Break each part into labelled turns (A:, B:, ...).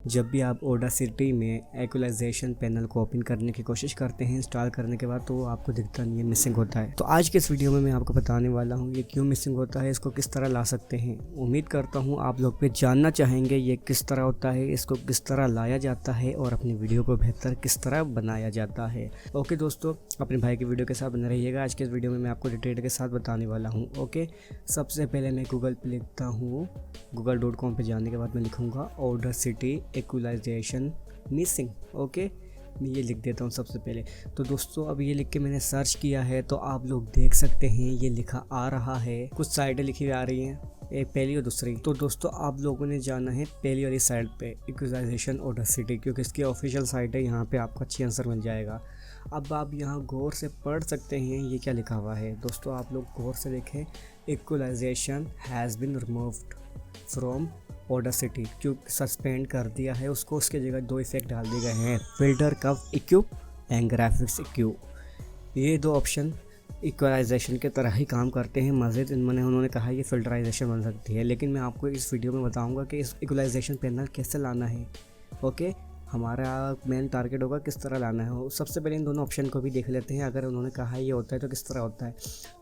A: जब भी आप ऑडासिटी में इक्वलाइजेशन पैनल को ओपन करने की कोशिश करते हैं इंस्टॉल करने के बाद, तो आपको दिखता नहीं है, मिसिंग होता है। तो आज के इस वीडियो में मैं आपको बताने वाला हूँ ये क्यों मिसिंग होता है, इसको किस तरह ला सकते हैं। उम्मीद करता हूँ आप लोग भी जानना चाहेंगे ये किस तरह होता है, इसको किस तरह लाया जाता है और अपनी वीडियो को बेहतर किस तरह बनाया जाता है। ओके दोस्तों, अपने भाई की वीडियो के साथ बने रहिएगा। आज के इस वीडियो में मैं आपको डिटेल के साथ बताने वाला हूँ। ओके, सबसे पहले मैं गूगल पे लिखता हूँ, google.com पे जाने के बाद मैं लिखूँगा ऑडासिटी इक्वलाइजेशन मिसिंग। ओके, मैं ये लिख देता हूँ सबसे पहले। तो दोस्तों अब ये लिख के मैंने सर्च किया है, तो आप लोग देख सकते हैं ये लिखा आ रहा है, कुछ साइडें लिखी हुई आ रही हैं, एक पहली और दूसरी। तो दोस्तों आप लोगों ने जाना है पहली वाली साइड पे, इक्वलाइजेशन ऑडासिटी, क्योंकि इसकी ऑफिशियल साइट है। यहाँ पे आपको अच्छी आंसर मिल जाएगा। अब आप यहाँ गौर से पढ़ सकते हैं ये क्या लिखा हुआ है। दोस्तों आप लोग गौर से देखें, equalization has been removed from Audacity, क्यों सस्पेंड कर दिया है उसको। उसके जगह दो इफेक्ट डाल दिए गए हैं, फिल्टर कर्व इक्यू एंड ग्राफिक्स इक्यू। ये दो ऑप्शन इक्वलाइजेशन के तरह ही काम करते हैं। मज़ीद उन्होंने कहा ये फिल्टराइजेशन बन सकती है, लेकिन मैं आपको इस वीडियो में बताऊंगा कि इस इक्वलाइजेशन पैनल कैसे लाना है। ओके, हमारा मेन टारगेट होगा किस तरह लाना है। सबसे पहले इन दोनों ऑप्शन को भी देख लेते हैं। अगर उन्होंने कहा ये होता है तो किस तरह होता है।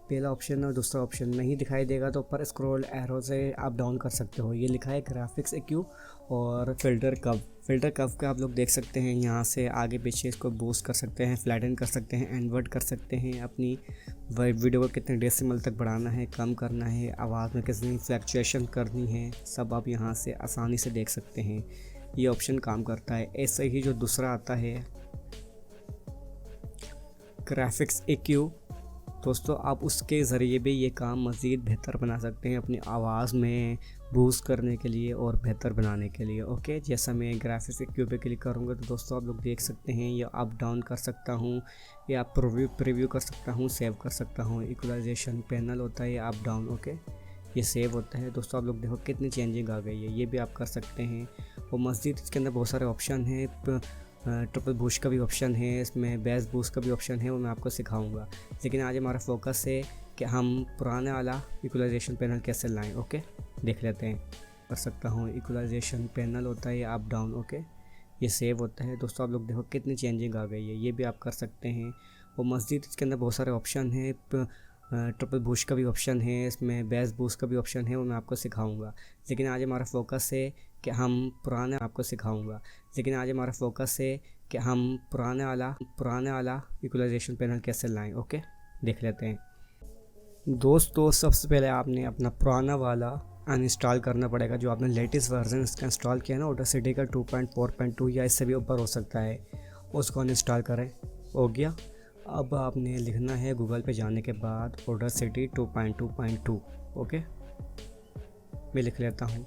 A: पहला ऑप्शन और दूसरा ऑप्शन नहीं दिखाई देगा तो ऊपर स्क्रॉल एरो से आप डाउन कर सकते हो। ये लिखा है ग्राफिक्स इक्यू और फिल्टर कर्व। फिल्टर कर्व का आप लोग देख सकते हैं, यहाँ से आगे पीछे इसको बूस्ट कर सकते हैं, फ्लैटन कर सकते हैं, इन्वर्ट कर सकते हैं, अपनी वीडियो को कितने डेसिमल तक बढ़ाना है, कम करना है, आवाज़ में कितनी फ्लैक्चुएशन करनी है, सब आप यहाँ से आसानी से देख सकते हैं। ये ऑप्शन काम करता है। ऐसे ही जो दूसरा आता है ग्राफिक्स इक्यू, दोस्तों आप उसके ज़रिए भी ये काम मज़ीद बेहतर बना सकते हैं, अपनी आवाज़ में बूस्ट करने के लिए और बेहतर बनाने के लिए। ओके, जैसा मैं ग्राफिक्स इक्यू पे क्लिक करूँगा तो दोस्तों आप लोग देख सकते हैं ये अप डाउन कर सकता हूँ, या प्रीव्यू कर सकता हूँ, सेव कर सकता हूँ। इक्वलाइजेशन पैनल होता है ये अप डाउन। ओके, ये सेव होता है। दोस्तों आप लोग देखो कितनी चेंजिंग आ गई है, ये भी आप कर सकते हैं। और मज़ीद इसके अंदर बहुत सारे ऑप्शन हैं, ट्रिपल बूस्ट का भी ऑप्शन है, इसमें बेस बूस्ट का भी ऑप्शन है, वो मैं आपको सिखाऊंगा। लेकिन आज हमारा फोकस है कि हम पुराने वाला इक्वलाइजेशन पैनल कैसे लाएं। ओके, देख लेते हैं। कर सकता हूँ, इक्वलाइजेशन पैनल होता है ये अप डाउन। ओके, ये सेव होता है। दोस्तों आप लोग देखो कितनी चेंजिंग आ गई है, ये भी आप कर सकते हैं। और मज़ीद इसके अंदर बहुत सारे ऑप्शन हैं, ट्रिपल बूस्ट का भी ऑप्शन है, इसमें बेस बूस्ट का भी ऑप्शन है, वो मैं आपको सिखाऊंगा। लेकिन आज हमारा फोकस है कि हम पुराने आपको सिखाऊंगा। लेकिन आज हमारा फोकस है कि हम पुराने वाला इक्वलाइजेशन पैनल कैसे लाएं। ओके, देख लेते हैं। दोस्तों सबसे पहले आपने अपना पुराना वाला अनइंस्टॉल करना पड़ेगा, जो आपने लेटेस्ट वर्जन इसका इंस्टॉल किया ना ऑडासिटी का 2.4.2 या इससे भी ऊपर हो सकता है, उसको अनइंस्टॉल करें। हो गया। अब आपने लिखना है गूगल पे जाने के बाद ऑडासिटी 2.2.2। ओके, मैं लिख लेता हूँ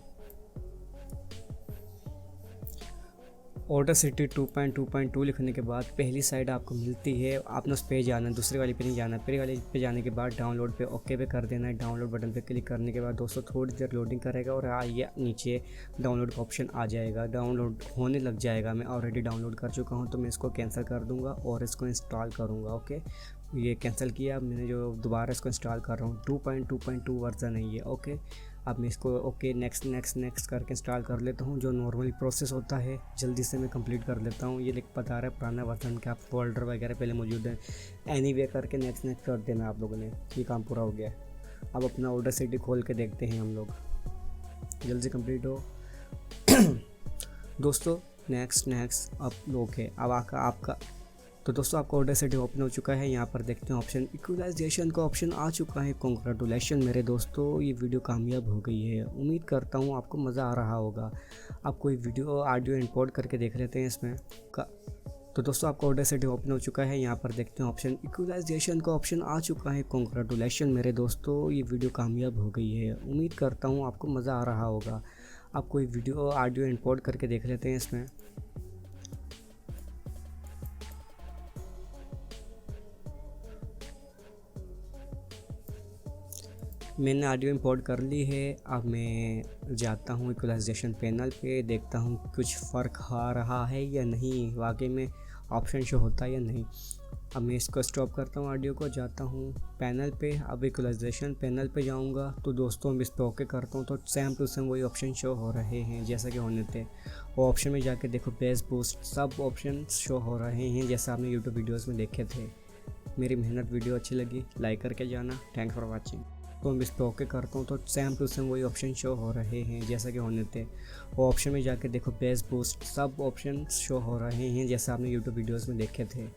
A: ऑडासिटी 2.2.2। लिखने के बाद पहली साइड आपको मिलती है, आपने उस पे जाना है, दूसरी वाली पे नहीं जाना। पहली वाली पे जाने के बाद डाउनलोड पे ओके पे कर देना है। डाउनलोड बटन पे क्लिक करने के बाद दोस्तों थोड़ी देर लोडिंग करेगा और ये नीचे डाउनलोड का ऑप्शन आ जाएगा, डाउनलोड होने लग जाएगा। मैं ऑलरेडी डाउनलोड कर चुका हूँ, तो मैं इसको कैंसिल कर दूँगा और इसको इंस्टॉल करूँगा। ओके, ये कैंसिल किया मैंने, जो दोबारा इसको इंस्टॉल कर रहा हूँ। 2.2.2 वर्जन है ये। ओके, अब मैं इसको ओके नेक्स्ट करके इंस्टॉल कर लेता हूँ। जो नॉर्मली प्रोसेस होता है जल्दी से मैं कंप्लीट कर लेता हूँ। ये लिख बता रहा है पुराना वर्जन का फोल्डर वगैरह पहले मौजूद है। एनीवे करके नेक्स्ट कर देना आप लोगों ने। ये काम पूरा हो गया। अब अपना ऑडासिटी खोल के देखते हैं हम लोग, जल्दी से कंप्लीट हो। दोस्तों नेक्स्ट अब ओके, अब आपका तो दोस्तों आपका ऑडासिटी ओपन हो चुका है। यहाँ पर देखते हैं ऑप्शन इक्वलाइजेशन का ऑप्शन आ चुका है। कॉन्ग्रेचुलेशन मेरे दोस्तों, ये वीडियो कामयाब हो गई है। उम्मीद करता हूँ आपको मज़ा आ रहा होगा। आप कोई वीडियो ऑडियो इंपोर्ट करके देख लेते हैं इसमें का। तो दोस्तों आपका ऑडासिटी ओपन हो चुका है। यहाँ पर देखते हैं ऑप्शन इक्वलाइजेशन का ऑप्शन आ चुका है। कॉन्ग्रेचुलेशन मेरे दोस्तों, ये वीडियो कामयाब हो गई है। उम्मीद करता हूँ आपको मज़ा आ रहा होगा। आप कोई वीडियो ऑडियो इंपोर्ट करके देख लेते हैं इसमें। मैंने ऑडियो इंपोर्ट कर ली है। अब मैं जाता हूँ इक्वलाइजेशन पैनल पे, देखता हूँ कुछ फ़र्क आ रहा है या नहीं, वाकई में ऑप्शन शो होता है या नहीं। अब मैं इसको स्टॉप करता हूँ, ऑडियो को, जाता हूँ पैनल पे। अब इक्वलाइजेशन पैनल पे जाऊँगा तो दोस्तों मैं इस पर ओके करता हूँ तो सेम टू सेम वही ऑप्शन शो हो रहे हैं जैसा कि होने थे। वो ऑप्शन में जाके देखो, बेस बूस्ट, सब ऑप्शन शो हो रहे हैं जैसा आपने यूट्यूब वीडियोज़ में देखे थे। मेरी मेहनत वीडियो अच्छी लगी लाइक करके जाना। Thanks for watching. तो मैं इस पर ओके करता हूँ तो सेम टू सेम वही ऑप्शन शो हो रहे हैं जैसा कि होने थे। वो ऑप्शन में जाके देखो, बेस बूस्ट, सब ऑप्शन शो हो रहे हैं जैसा आपने यूट्यूब वीडियोज़ में देखे थे।